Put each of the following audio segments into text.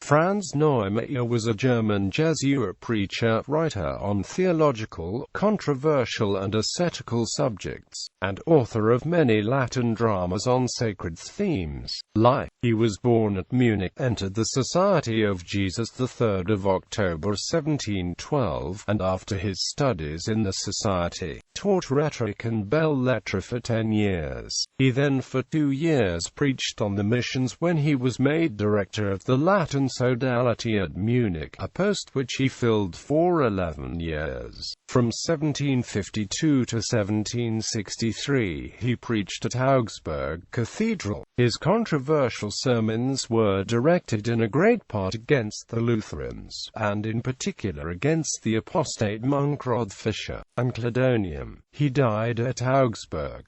Franz Neumayr was a German Jesuit preacher, writer on theological, controversial and ascetical subjects, and author of many Latin dramas on sacred themes. Life. He was born at Munich, entered the Society of Jesus the 3rd of October 1712, and after his studies in the Society, taught rhetoric and belles lettres for 10 years. He then for 2 years preached on the missions when he was made director of the Latin Sodality at Munich, a post which he filled for 11 years. From 1752 to 1763 he preached at Augsburg Cathedral. His controversial sermons were directed in a great part against the Lutherans, and in particular against the apostate monk Fischer and Cladonium. He died at Augsburg.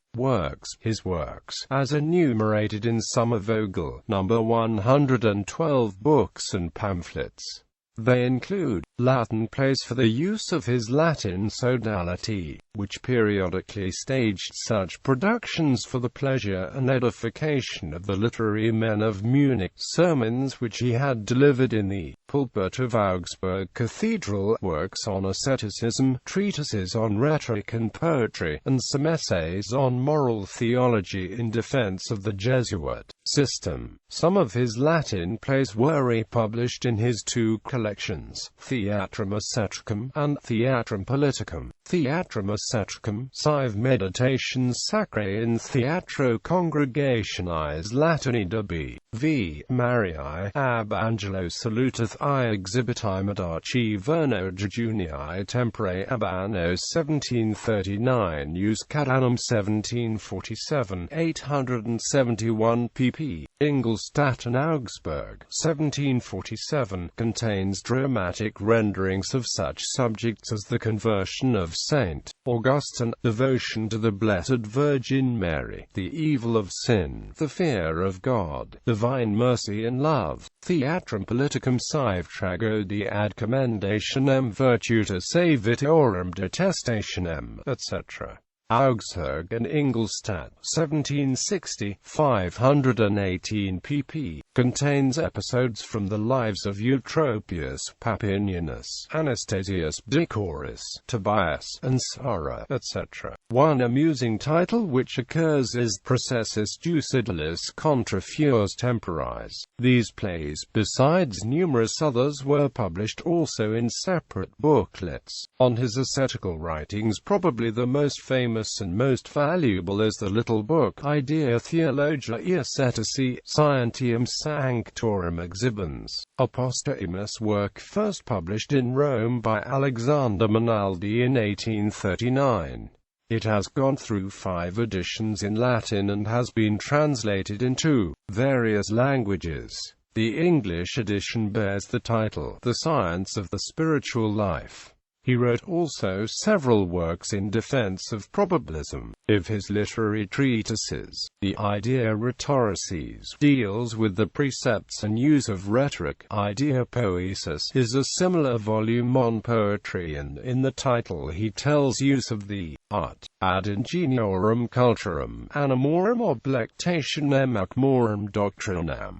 His works, as enumerated in Sommervogel, number 112 books and pamphlets. They include Latin plays for the use of his Latin Sodality, which periodically staged such productions for the pleasure and edification of the literary men of Munich, sermons which he had delivered in the pulpit of Augsburg Cathedral, works on asceticism, treatises on rhetoric and poetry, and some essays on moral theology in defense of the Jesuit system. Some of his Latin plays were republished in his 2 collections, Theatrum Asceticum and Theatrum Politicum. Theatrum Asceticum, Sive Meditations Sacrae in Theatro Congregationis Latini de B.V. Mariae, ab Angelo saluteth I exhibiti Medici Verno Jejunii Tempore ab anno 1739 Jus Cad annum 1747, 871 pp. Ingolstadt and Augsburg, 1747, contains dramatic renderings of such subjects as the conversion of Saint Augustine, devotion to the Blessed Virgin Mary, the evil of sin, the fear of God, divine mercy and love. Theatrum Politicum Sive Tragodi ad commendationem virtuta savitorum detestationem, etc. Augsburg and Ingolstadt, 1760, 518 pp. Contains episodes from the lives of Eutropius, Papinianus, Anastasius, Dichoris, Tobias, and Sarah, etc. One amusing title which occurs is Processus Judicalis contra Fures Temporis. These plays, besides numerous others, were published also in separate booklets. On his ascetical writings, probably the most famous and most valuable is the little book Idea Theologiae Ascetici Scientium Sanctorum Exhibens, a posthumous work first published in Rome by Alexander Monaldi in 1839. It has gone through 5 editions in Latin and has been translated into various languages. The English edition bears the title, The Science of the Spiritual Life. He wrote also several works in defense of probabilism. Of his literary treatises, the Idea Rhetoricis deals with the precepts and use of rhetoric. Idea Poesis is a similar volume on poetry, and in the title he tells use of the art ad ingeniorum culturam, animorum oblectationem ac morum doctrinam.